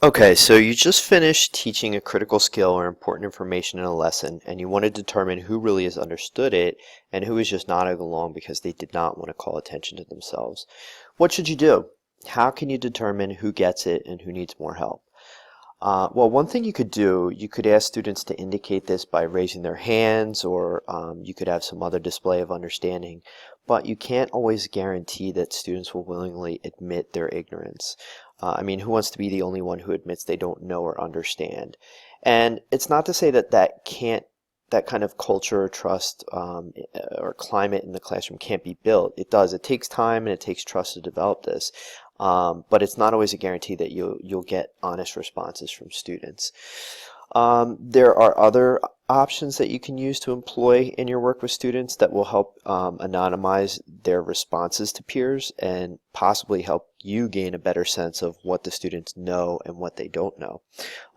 Okay, so you just finished teaching a critical skill or important information in a lesson, and you want to determine who really has understood it and who is just nodding along because they did not want to call attention to themselves. What should you do? How can you determine who gets it and who needs more help? Well, one thing you could do, you could ask students to indicate this by raising their hands, or you could have some other display of understanding, but you can't always guarantee that students will willingly admit their ignorance. I mean, who wants to be the only one who admits they don't know or understand? And it's not to say that that kind of culture or trust or climate in the classroom can't be built. It does. It takes time and it takes trust to develop this. But it's not always a guarantee that you'll get honest responses from students. There are other options that you can use to employ in your work with students that will help anonymize their responses to peers and possibly help you gain a better sense of what the students know and what they don't know.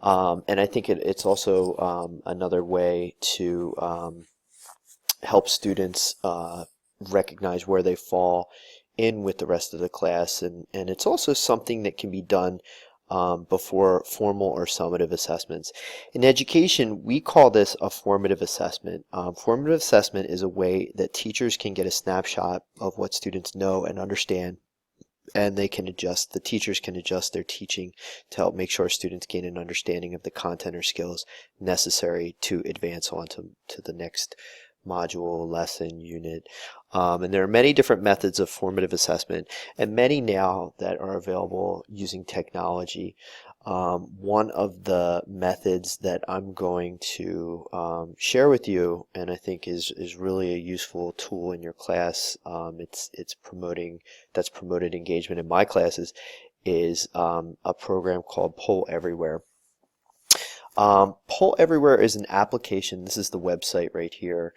And I think it's also another way to help students recognize where they fall in with the rest of the class, and it's also something that can be done before formal or summative assessments. In education, we call this a formative assessment. Formative assessment is a way that teachers can get a snapshot of what students know and understand, and the teachers can adjust their teaching to help make sure students gain an understanding of the content or skills necessary to advance on to the next module, lesson, unit. And there are many different methods of formative assessment, and many now that are available using technology. One of the methods that I'm going to share with you, and I think is really a useful tool in your class, that's promoted engagement in my classes, is a program called Poll Everywhere. Poll Everywhere is an application. This is the website right here.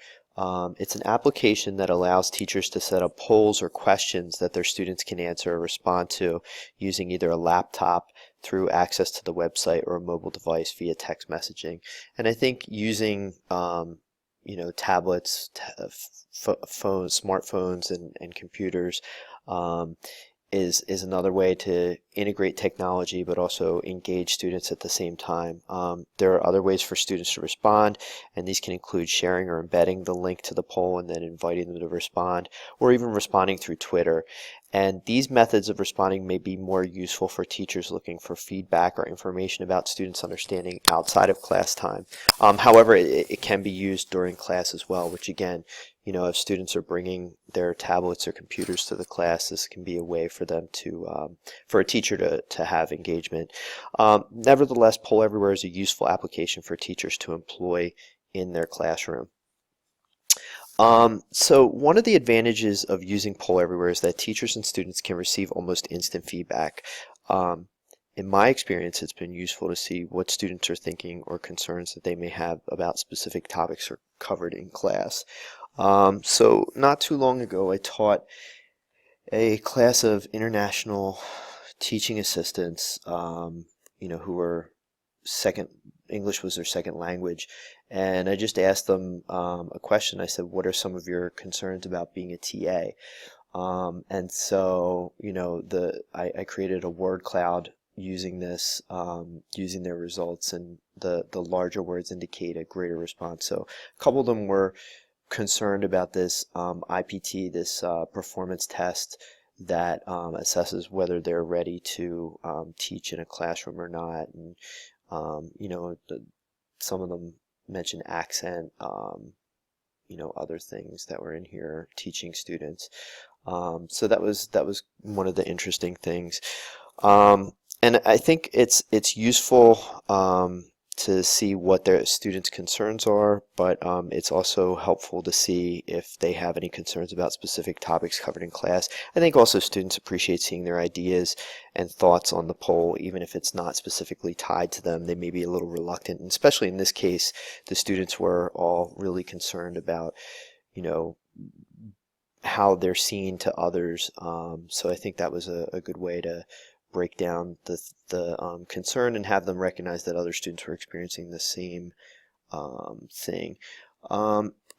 It's an application that allows teachers to set up polls or questions that their students can answer or respond to using either a laptop through access to the website or a mobile device via text messaging. And I think using tablets, phones, smartphones, and computers is another way to integrate technology but also engage students at the same time. There are other ways for students to respond, and these can include sharing or embedding the link to the poll and then inviting them to respond, or even responding through Twitter. And these methods of responding may be more useful for teachers looking for feedback or information about students' understanding outside of class time. However, it can be used during class as well, which again, if students are bringing their tablets or computers to the class, this can be a way for them for a teacher to have engagement. Nevertheless, Poll Everywhere is a useful application for teachers to employ in their classroom. So one of the advantages of using Poll Everywhere is that teachers and students can receive almost instant feedback. In my experience, it's been useful to see what students are thinking or concerns that they may have about specific topics are covered in class. So not too long ago, I taught a class of international teaching assistants, who were English was their second language, and I just asked them a question. I said, "What are some of your concerns about being a TA?" And so, I created a word cloud using this, using their results, and the larger words indicate a greater response. So a couple of them were concerned about this IPT, this performance test that assesses whether they're ready to teach in a classroom or not. And some of them mentioned accent, other things that were in here, teaching students. So that was one of the interesting things. And I think it's useful to see what their students' concerns are, but it's also helpful to see if they have any concerns about specific topics covered in class. I think also students appreciate seeing their ideas and thoughts on the poll, even if it's not specifically tied to them. They may be a little reluctant, and especially in this case, the students were all really concerned about, how they're seen to others. So I think that was a good way to break down the concern and have them recognize that other students were experiencing the same thing.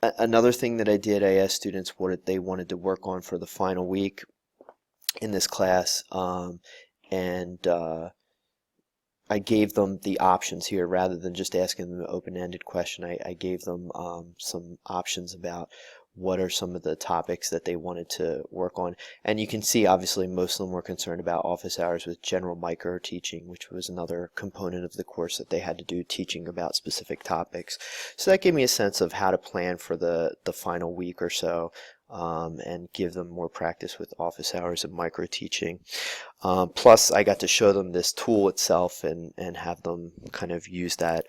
Another thing that I did, I asked students what they wanted to work on for the final week in this class, and I gave them the options here rather than just asking them an open-ended question. I gave them some options about what are some of the topics that they wanted to work on. And you can see, obviously, most of them were concerned about office hours with general micro teaching, which was another component of the course that they had to do, teaching about specific topics. So that gave me a sense of how to plan for the final week or so, and give them more practice with office hours and micro teaching. Plus, I got to show them this tool itself and have them kind of use that.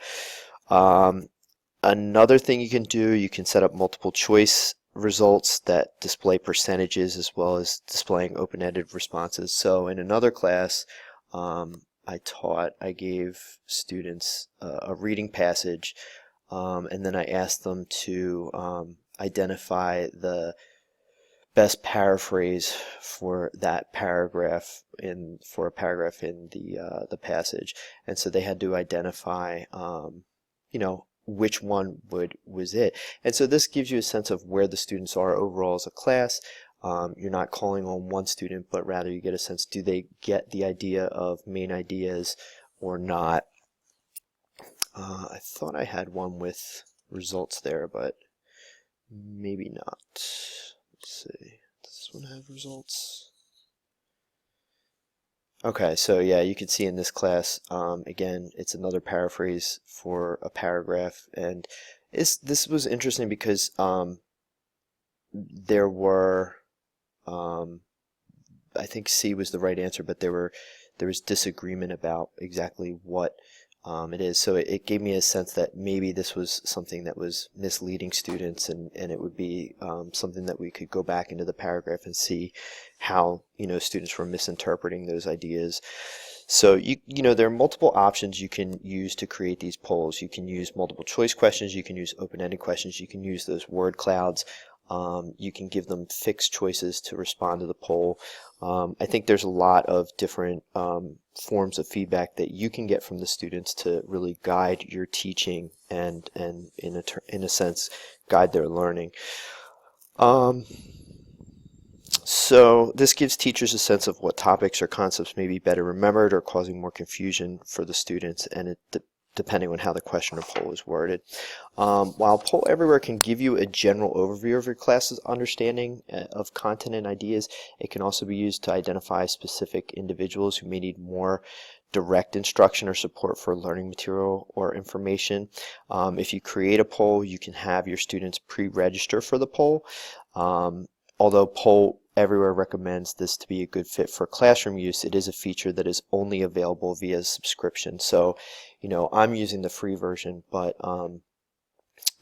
Another thing you can do, you can set up multiple choice results that display percentages as well as displaying open-ended responses. So in another class, I gave students a reading passage, and then I asked them to identify the best paraphrase for that paragraph in the passage. And so they had to identify which one was it. And so this gives you a sense of where the students are overall as a class. You're not calling on one student, but rather you get a sense, do they get the idea of main ideas or not? I thought I had one with results there, but maybe not. Let's see, does this one have results? Okay, so yeah, you can see in this class, again, it's another paraphrase for a paragraph, and this was interesting because there were, I think C was the right answer, but there was disagreement about exactly what it is. So it gave me a sense that maybe this was something that was misleading students, and it would be something that we could go back into the paragraph and see how students were misinterpreting those ideas. So there are multiple options you can use to create these polls. You can use multiple choice questions, you can use open-ended questions, you can use those word clouds. You can give them fixed choices to respond to the poll. I think there's a lot of different forms of feedback that you can get from the students to really guide your teaching and in a sense guide their learning. So this gives teachers a sense of what topics or concepts may be better remembered or causing more confusion for the students, and depending on how the question or poll is worded. While Poll Everywhere can give you a general overview of your class's understanding of content and ideas, it can also be used to identify specific individuals who may need more direct instruction or support for learning material or information. If you create a poll, you can have your students pre-register for the poll. Although Poll Everywhere recommends this to be a good fit for classroom use, it is a feature that is only available via subscription. So, I'm using the free version, but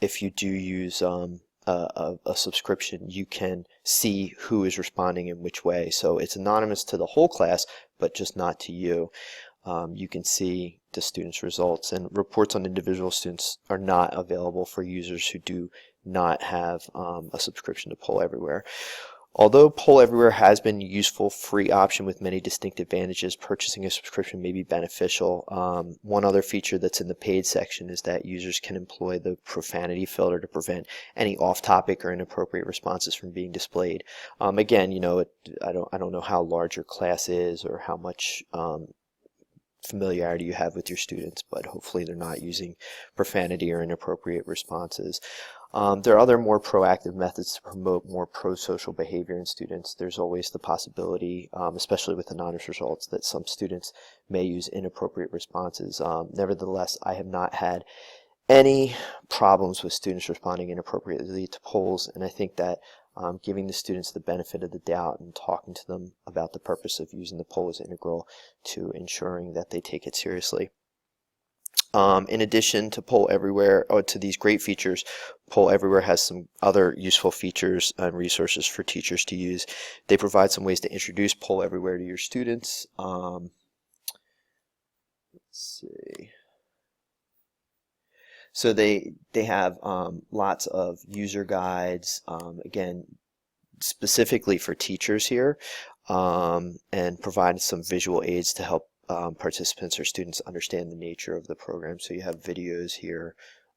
if you do use a subscription, you can see who is responding in which way. So it's anonymous to the whole class, but just not to you. You can see the students' results, and reports on individual students are not available for users who do not have a subscription to Poll Everywhere. Although Poll Everywhere has been a useful free option with many distinct advantages, purchasing a subscription may be beneficial. One other feature that's in the paid section is that users can employ the profanity filter to prevent any off-topic or inappropriate responses from being displayed. Again, I don't know how large your class is or how much familiarity you have with your students, but hopefully they're not using profanity or inappropriate responses. There are other more proactive methods to promote more pro-social behavior in students. There's always the possibility, especially with anonymous results, that some students may use inappropriate responses. Nevertheless, I have not had any problems with students responding inappropriately to polls, and I think that giving the students the benefit of the doubt and talking to them about the purpose of using the poll is integral to ensuring that they take it seriously. In addition to Poll Everywhere, or to these great features, Poll Everywhere has some other useful features and resources for teachers to use. They provide some ways to introduce Poll Everywhere to your students. Let's see. So they have lots of user guides, again, specifically for teachers here, and provide some visual aids to help participants or students understand the nature of the program. So you have videos here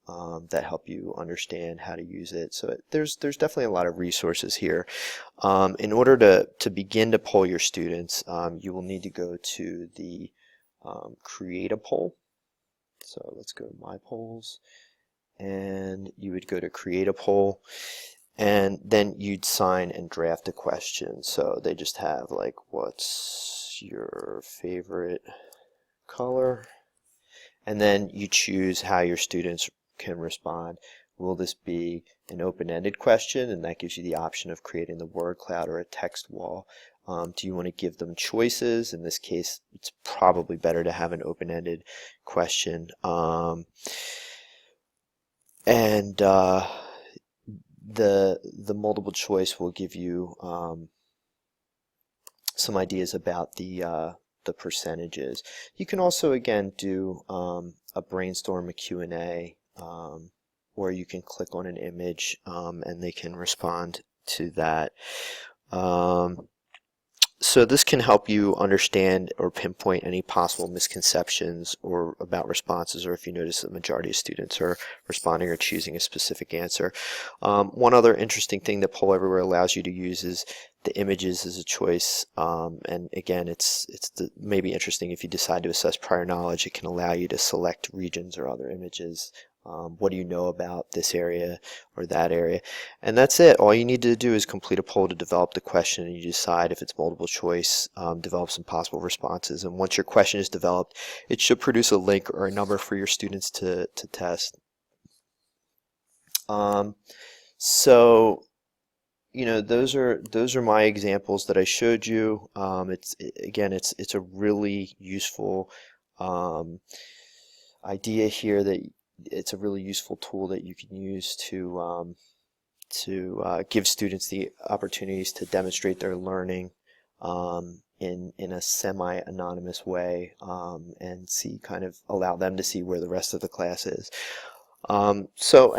that help you understand how to use it. So there's definitely a lot of resources here. In order to begin to poll your students, you will need to go to the create a poll. So let's go to My Polls, and you would go to create a poll, and then you'd sign and draft a question. So they just have like, what's your favorite color? And then you choose how your students can respond. Will this be an open-ended question? And that gives you the option of creating the word cloud or a text wall. Do you want to give them choices? In this case, it's probably better to have an open-ended question. The multiple choice will give you some ideas about the percentages. You can also again do a brainstorm, a Q&A, or you can click on an image and they can respond to that. So this can help you understand or pinpoint any possible misconceptions or about responses, or if you notice the majority of students are responding or choosing a specific answer. One other interesting thing that Poll Everywhere allows you to use is the images as a choice. And again, it's maybe interesting if you decide to assess prior knowledge, it can allow you to select regions or other images. What do you know about this area or that area? And that's it. All you need to do is complete a poll to develop the question, and you decide if it's multiple choice, develop some possible responses. And once your question is developed, it should produce a link or a number for your students to test. So you know, those are my examples that I showed you. It's a really useful idea here, that it's a really useful tool that you can use to give students the opportunities to demonstrate their learning in a semi-anonymous way, and allow them to see where the rest of the class is. And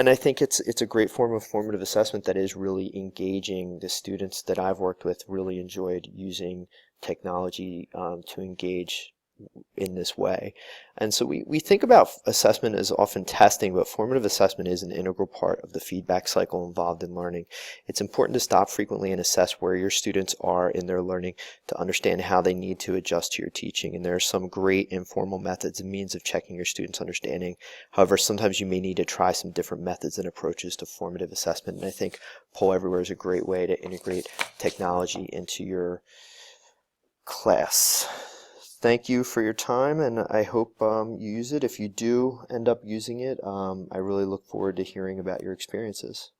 I think it's a great form of formative assessment that is really engaging. The students that I've worked with really enjoyed using technology to engage in this way. And so we think about assessment as often testing, but formative assessment is an integral part of the feedback cycle involved in learning. It's important to stop frequently and assess where your students are in their learning to understand how they need to adjust to your teaching. And there are some great informal methods and means of checking your students' understanding. However, sometimes you may need to try some different methods and approaches to formative assessment. And I think Poll Everywhere is a great way to integrate technology into your class. Thank you for your time, and I hope you use it. If you do end up using it, I really look forward to hearing about your experiences.